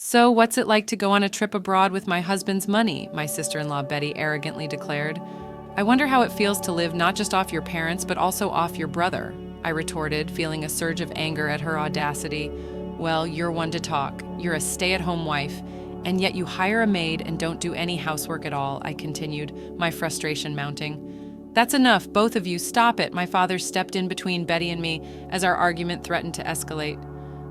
So, what's it like to go on a trip abroad with my husband's money? My sister-in-law Betty arrogantly declared. I wonder how it feels to live not just off your parents, but also off your brother, I retorted, feeling a surge of anger at her audacity. Well, you're one to talk. You're a stay-at-home wife, and yet you hire a maid and don't do any housework at all, I continued, my frustration mounting. That's enough, both of you, stop it. My father stepped in between Betty and me as our argument threatened to escalate.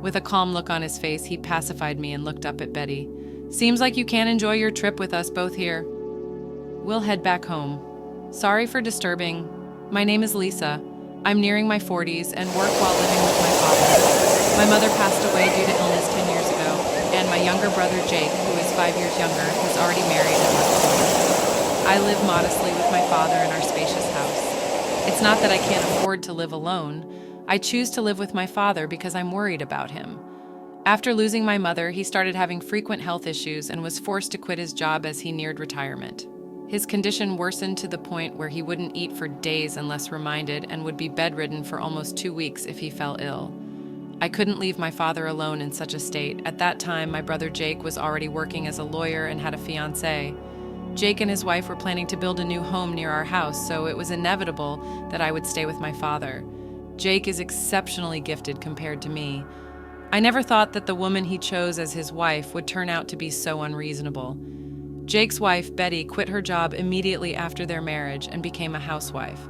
With a calm look on his face, he pacified me and looked up at Betty. Seems like you can't enjoy your trip with us both here. We'll head back home. Sorry for disturbing. My name is Lisa. I'm nearing my 40s and work while living with my father. My mother passed away due to illness 10 years ago, and my younger brother Jake, who is 5 years younger, is already married and left home. I live modestly with my father in our spacious house. It's not that I can't afford to live alone. I choose to live with my father because I'm worried about him. After losing my mother, he started having frequent health issues and was forced to quit his job as he neared retirement. His condition worsened to the point where he wouldn't eat for days unless reminded and would be bedridden for almost 2 weeks if he fell ill. I couldn't leave my father alone in such a state. At that time, my brother Jake was already working as a lawyer and had a fiancée. Jake and his wife were planning to build a new home near our house, so it was inevitable that I would stay with my father. Jake is exceptionally gifted compared to me. I never thought that the woman he chose as his wife would turn out to be so unreasonable. Jake's wife, Betty, quit her job immediately after their marriage and became a housewife.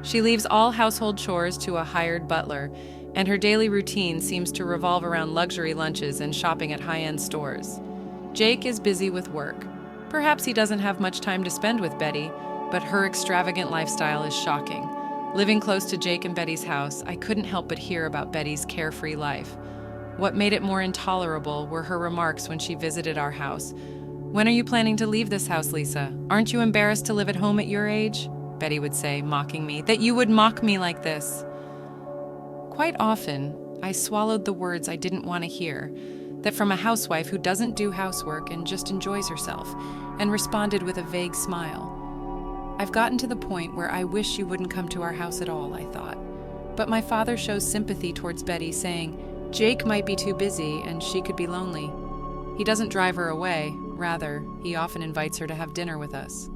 She leaves all household chores to a hired butler, and her daily routine seems to revolve around luxury lunches and shopping at high-end stores. Jake is busy with work. Perhaps he doesn't have much time to spend with Betty, but her extravagant lifestyle is shocking. Living close to Jake and Betty's house, I couldn't help but hear about Betty's carefree life. What made it more intolerable were her remarks when she visited our house. "When are you planning to leave this house, Lisa? Aren't you embarrassed to live at home at your age?" Betty would say, mocking me, "that you would mock me like this." Quite often, I swallowed the words I didn't want to hear, that from a housewife who doesn't do housework and just enjoys herself, and responded with a vague smile. I've gotten to the point where I wish you wouldn't come to our house at all, I thought. But my father shows sympathy towards Betty, saying, Jake might be too busy and she could be lonely. He doesn't drive her away. Rather, he often invites her to have dinner with us.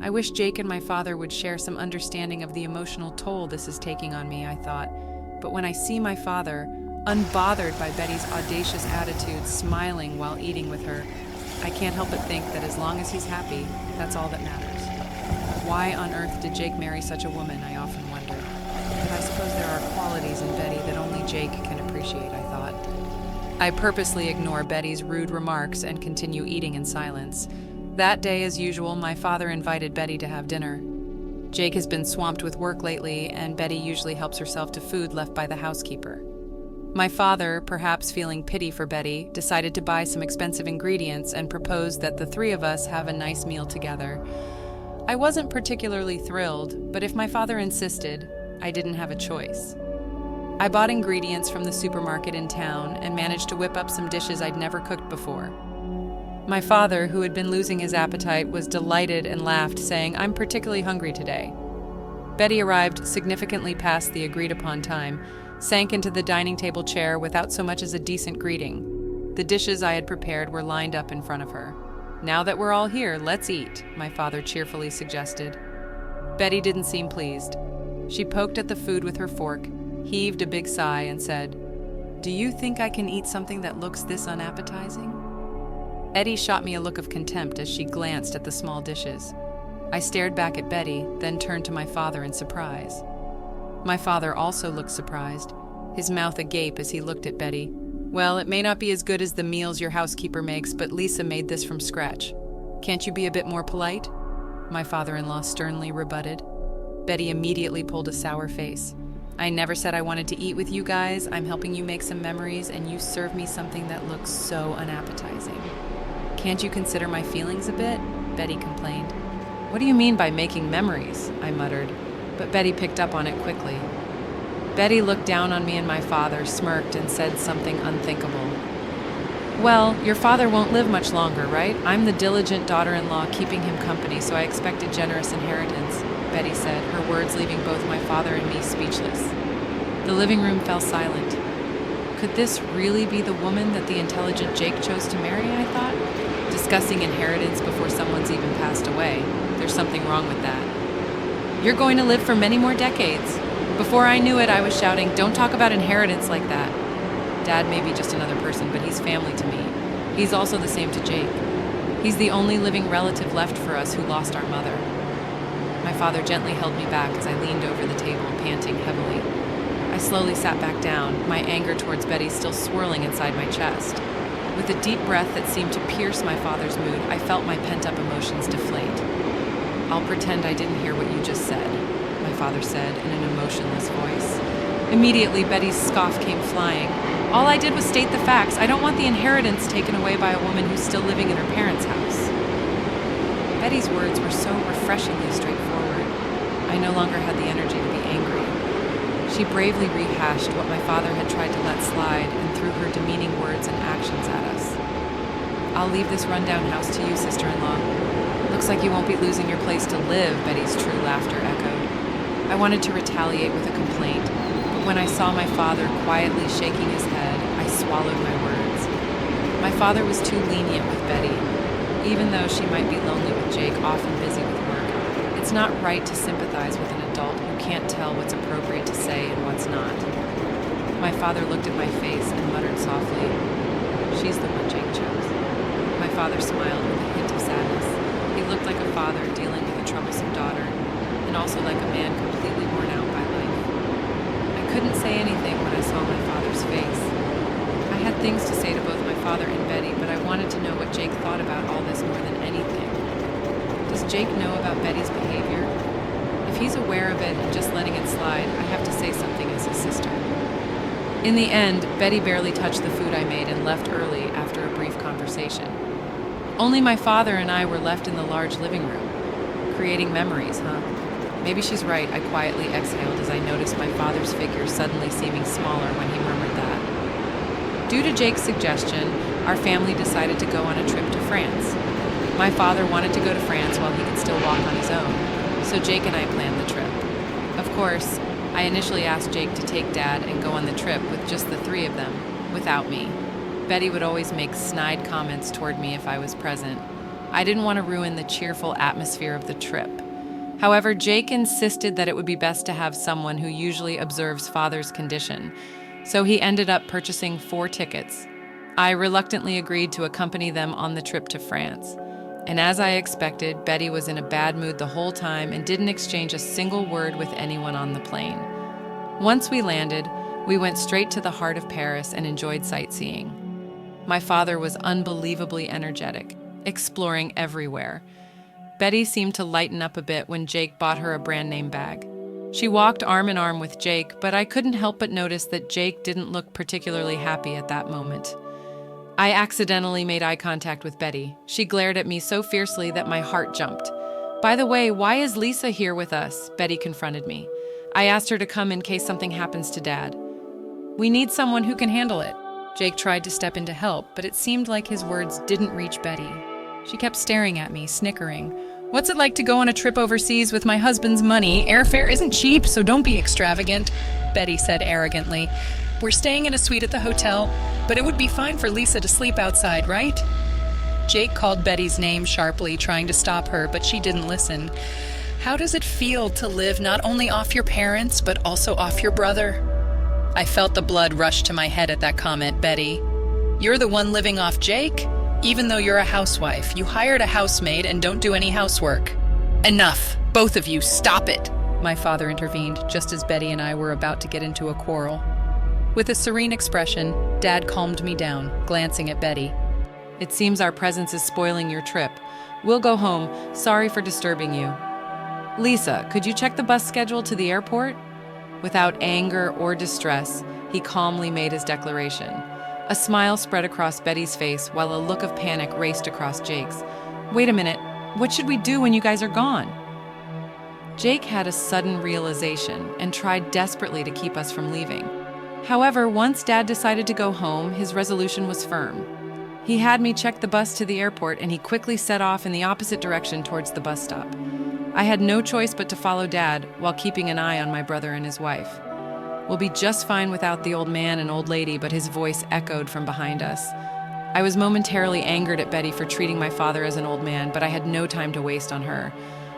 I wish Jake and my father would share some understanding of the emotional toll this is taking on me, I thought. But when I see my father, unbothered by Betty's audacious attitude, smiling while eating with her, I can't help but think that as long as he's happy, that's all that matters. Why on earth did Jake marry such a woman, I often wondered. But I suppose there are qualities in Betty that only Jake can appreciate, I thought. I purposely ignore Betty's rude remarks and continue eating in silence. That day, as usual, my father invited Betty to have dinner. Jake has been swamped with work lately, and Betty usually helps herself to food left by the housekeeper. My father, perhaps feeling pity for Betty, decided to buy some expensive ingredients and proposed that the three of us have a nice meal together. I wasn't particularly thrilled, but if my father insisted, I didn't have a choice. I bought ingredients from the supermarket in town and managed to whip up some dishes I'd never cooked before. My father, who had been losing his appetite, was delighted and laughed, saying, "I'm particularly hungry today." Betty arrived significantly past the agreed-upon time, sank into the dining table chair without so much as a decent greeting. The dishes I had prepared were lined up in front of her. "Now that we're all here, let's eat," my father cheerfully suggested. Betty didn't seem pleased. She poked at the food with her fork, heaved a big sigh, and said, "Do you think I can eat something that looks this unappetizing?" Eddie shot me a look of contempt as she glanced at the small dishes. I stared back at Betty, then turned to my father in surprise. My father also looked surprised, his mouth agape as he looked at Betty. "Well, it may not be as good as the meals your housekeeper makes, but Lisa made this from scratch. Can't you be a bit more polite?" My father-in-law sternly rebutted. Betty immediately pulled a sour face. "I never said I wanted to eat with you guys. I'm helping you make some memories, and you serve me something that looks so unappetizing." "Can't you consider my feelings a bit?" Betty complained. "What do you mean by making memories?" I muttered, but Betty picked up on it quickly. Betty looked down on me and my father, smirked, and said something unthinkable. "Well, your father won't live much longer, right? I'm the diligent daughter-in-law keeping him company, so I expect a generous inheritance," Betty said, her words leaving both my father and me speechless. The living room fell silent. Could this really be the woman that the intelligent Jake chose to marry, I thought? Discussing inheritance before someone's even passed away. There's something wrong with that. You're going to live for many more decades. Before I knew it, I was shouting, "Don't talk about inheritance like that." Dad may be just another person, but he's family to me. He's also the same to Jake. He's the only living relative left for us who lost our mother. My father gently held me back as I leaned over the table, panting heavily. I slowly sat back down, my anger towards Betty still swirling inside my chest. With a deep breath that seemed to pierce my father's mood, I felt my pent-up emotions deflate. "I'll pretend I didn't hear what you just said," my father said in an emotionless voice. Immediately, Betty's scoff came flying. "All I did was state the facts. I don't want the inheritance taken away by a woman who's still living in her parents' house." Betty's words were so refreshingly straightforward. I no longer had the energy to be angry. She bravely rehashed what my father had tried to let slide and threw her demeaning words and actions at us. "I'll leave this rundown house to you, sister-in-law. Looks like you won't be losing your place to live," Betty's true laughter echoed. I wanted to retaliate with a complaint, but when I saw my father quietly shaking his head, I swallowed my words. My father was too lenient with Betty. Even though she might be lonely with Jake, often busy with work, it's not right to sympathize with an adult who can't tell what's appropriate to say and what's not. My father looked at my face and muttered softly, "She's the one Jake chose." My father smiled with a hint of sadness. He looked like a father dealing with a troublesome daughter, and also like a man completely worn out by life. I couldn't say anything when I saw my father's face. I had things to say to both my father and Betty, but I wanted to know what Jake thought about all this more than anything. Does Jake know about Betty's behavior? If he's aware of it and just letting it slide, I have to say something as his sister. In the end, Betty barely touched the food I made and left early after a brief conversation. Only my father and I were left in the large living room. Creating memories, huh? Maybe she's right, I quietly exhaled as I noticed my father's figure suddenly seeming smaller when he murmured that. Due to Jake's suggestion, our family decided to go on a trip to France. My father wanted to go to France while he could still walk on his own, so Jake and I planned the trip. Of course, I initially asked Jake to take Dad and go on the trip with just the three of them, without me. Betty would always make snide comments toward me if I was present. I didn't want to ruin the cheerful atmosphere of the trip. However, Jake insisted that it would be best to have someone who usually observes father's condition, so he ended up purchasing 4 tickets. I reluctantly agreed to accompany them on the trip to France. And as I expected, Betty was in a bad mood the whole time and didn't exchange a single word with anyone on the plane. Once we landed, we went straight to the heart of Paris and enjoyed sightseeing. My father was unbelievably energetic, exploring everywhere. Betty seemed to lighten up a bit when Jake bought her a brand-name bag. She walked arm in arm with Jake, but I couldn't help but notice that Jake didn't look particularly happy at that moment. I accidentally made eye contact with Betty. She glared at me so fiercely that my heart jumped. "By the way, why is Lisa here with us?" Betty confronted me. "I asked her to come in case something happens to Dad." "We need someone who can handle it." Jake tried to step in to help, but it seemed like his words didn't reach Betty. She kept staring at me, snickering. "What's it like to go on a trip overseas with my husband's money? Airfare isn't cheap, so don't be extravagant," Betty said arrogantly. "We're staying in a suite at the hotel, but it would be fine for Lisa to sleep outside, right?" Jake called Betty's name sharply, trying to stop her, but she didn't listen. "How does it feel to live not only off your parents, but also off your brother?" I felt the blood rush to my head at that comment. "Betty, you're the one living off Jake? Even though you're a housewife, you hired a housemaid and don't do any housework." "Enough! Both of you, stop it!" My father intervened, just as Betty and I were about to get into a quarrel. With a serene expression, Dad calmed me down, glancing at Betty. "It seems our presence is spoiling your trip. We'll go home. Sorry for disturbing you. Lisa, could you check the bus schedule to the airport?" Without anger or distress, he calmly made his declaration. A smile spread across Betty's face while a look of panic raced across Jake's. "Wait a minute, what should we do when you guys are gone?" Jake had a sudden realization and tried desperately to keep us from leaving. However, once Dad decided to go home, his resolution was firm. He had me check the bus to the airport, and he quickly set off in the opposite direction towards the bus stop. I had no choice but to follow Dad while keeping an eye on my brother and his wife. We'll be just fine without the old man and old lady, but his voice echoed from behind us. I was momentarily angered at Betty for treating my father as an old man, but I had no time to waste on her.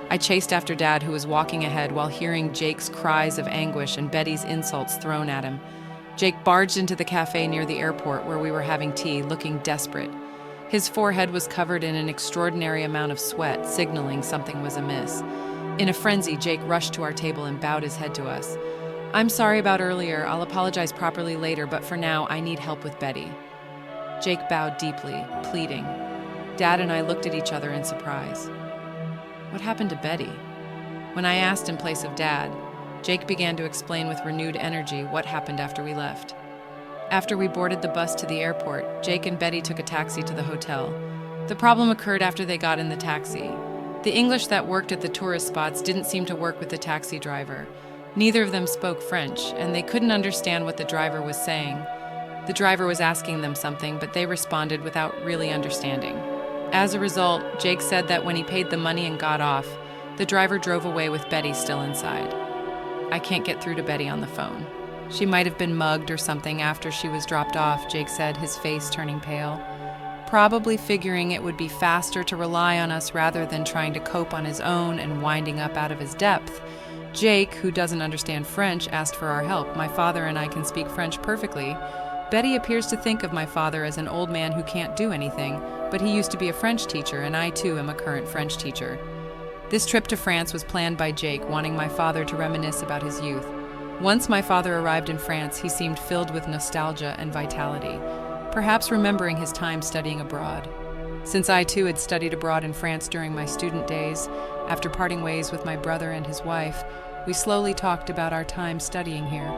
I chased after Dad, who was walking ahead, while hearing Jake's cries of anguish and Betty's insults thrown at him. Jake barged into the cafe near the airport where we were having tea, looking desperate. His forehead was covered in an extraordinary amount of sweat, signaling something was amiss. In a frenzy, Jake rushed to our table and bowed his head to us. "I'm sorry about earlier. I'll apologize properly later, but for now, I need help with Betty." Jake bowed deeply, pleading. Dad and I looked at each other in surprise. What happened to Betty? When I asked in place of Dad, Jake began to explain with renewed energy what happened after we left. After we boarded the bus to the airport, Jake and Betty took a taxi to the hotel. The problem occurred after they got in the taxi. The English that worked at the tourist spots didn't seem to work with the taxi driver. Neither of them spoke French, and they couldn't understand what the driver was saying. The driver was asking them something, but they responded without really understanding. As a result, Jake said that when he paid the money and got off, the driver drove away with Betty still inside. "I can't get through to Betty on the phone. She might have been mugged or something after she was dropped off," Jake said, his face turning pale. Probably figuring it would be faster to rely on us rather than trying to cope on his own and winding up out of his depth. Jake, who doesn't understand French, asked for our help. My father and I can speak French perfectly. Betty appears to think of my father as an old man who can't do anything, but he used to be a French teacher, and I too am a current French teacher. This trip to France was planned by Jake, wanting my father to reminisce about his youth. Once my father arrived in France, he seemed filled with nostalgia and vitality, perhaps remembering his time studying abroad. Since I too had studied abroad in France during my student days, after parting ways with my brother and his wife, we slowly talked about our time studying here.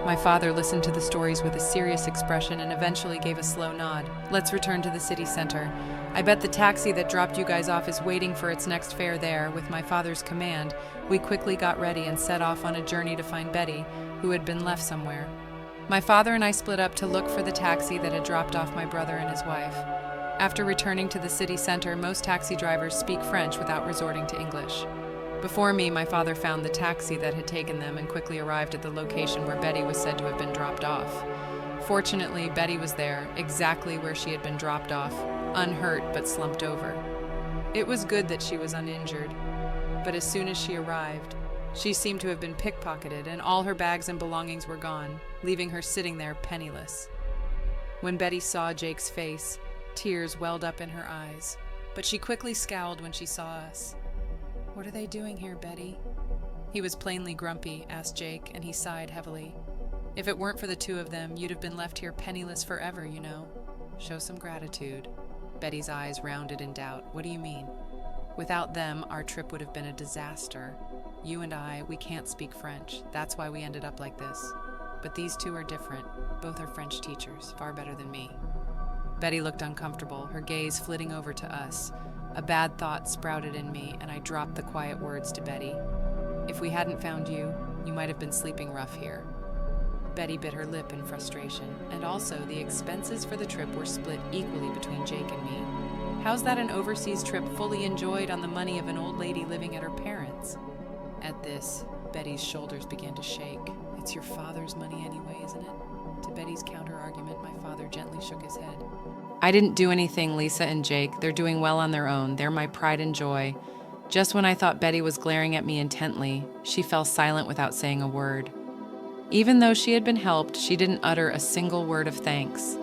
My father listened to the stories with a serious expression and eventually gave a slow nod. "Let's return to the city center. I bet the taxi that dropped you guys off is waiting for its next fare there." With my father's command, we quickly got ready and set off on a journey to find Betty, who had been left somewhere. My father and I split up to look for the taxi that had dropped off my brother and his wife. After returning to the city center, most taxi drivers speak French without resorting to English. Before me, my father found the taxi that had taken them and quickly arrived at the location where Betty was said to have been dropped off. Fortunately, Betty was there, exactly where she had been dropped off, unhurt but slumped over. It was good that she was uninjured, but as soon as she arrived, she seemed to have been pickpocketed and all her bags and belongings were gone, leaving her sitting there penniless. When Betty saw Jake's face, tears welled up in her eyes, but she quickly scowled when she saw us. "What are they doing here, Betty?" He was plainly grumpy, asked Jake, and he sighed heavily. "If it weren't for the two of them, you'd have been left here penniless forever, you know. Show some gratitude." Betty's eyes rounded in doubt. "What do you mean?" "Without them, our trip would have been a disaster. You and I, we can't speak French. That's why we ended up like this. But these two are different. Both are French teachers, far better than me." Betty looked uncomfortable, her gaze flitting over to us. A bad thought sprouted in me, and I dropped the quiet words to Betty. "If we hadn't found you, you might have been sleeping rough here." Betty bit her lip in frustration, and also the expenses for the trip were split equally between Jake and me. How's that an overseas trip fully enjoyed on the money of an old lady living at her parents'? At this, Betty's shoulders began to shake. "It's your father's money anyway, isn't it?" To Betty's counter-argument, my father gently shook his head. "I didn't do anything, Lisa and Jake. They're doing well on their own. They're my pride and joy." Just when I thought Betty was glaring at me intently, she fell silent without saying a word. Even though she had been helped, she didn't utter a single word of thanks.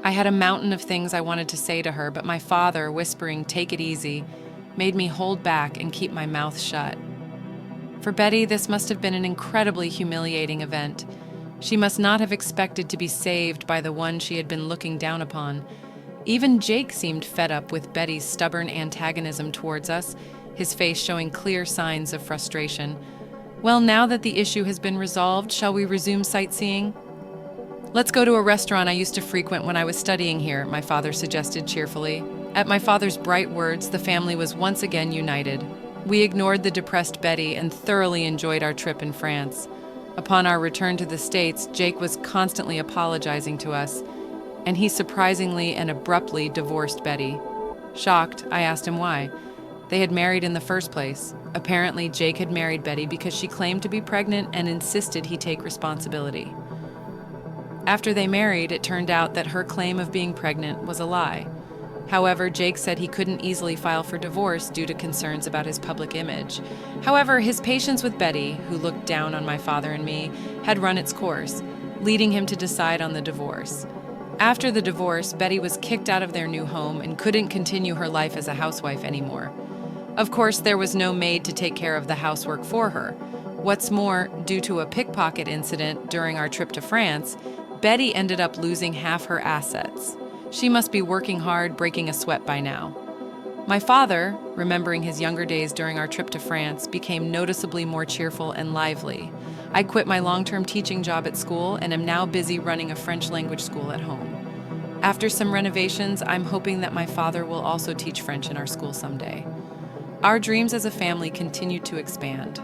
I had a mountain of things I wanted to say to her, but my father, whispering, "Take it easy," made me hold back and keep my mouth shut. For Betty, this must have been an incredibly humiliating event. She must not have expected to be saved by the one she had been looking down upon. Even Jake seemed fed up with Betty's stubborn antagonism towards us, his face showing clear signs of frustration. "Well, now that the issue has been resolved, shall we resume sightseeing?" "Let's go to a restaurant I used to frequent when I was studying here," my father suggested cheerfully. At my father's bright words, the family was once again united. We ignored the depressed Betty and thoroughly enjoyed our trip in France. Upon our return to the States, Jake was constantly apologizing to us, and he surprisingly and abruptly divorced Betty. Shocked, I asked him why. They had married in the first place. Apparently, Jake had married Betty because she claimed to be pregnant and insisted he take responsibility. After they married, it turned out that her claim of being pregnant was a lie. However, Jake said he couldn't easily file for divorce due to concerns about his public image. However, his patience with Betty, who looked down on my father and me, had run its course, leading him to decide on the divorce. After the divorce, Betty was kicked out of their new home and couldn't continue her life as a housewife anymore. Of course, there was no maid to take care of the housework for her. What's more, due to a pickpocket incident during our trip to France, Betty ended up losing half her assets. She must be working hard, breaking a sweat by now. My father, remembering his younger days during our trip to France, became noticeably more cheerful and lively. I quit my long-term teaching job at school and am now busy running a French language school at home. After some renovations, I'm hoping that my father will also teach French in our school someday. Our dreams as a family continue to expand.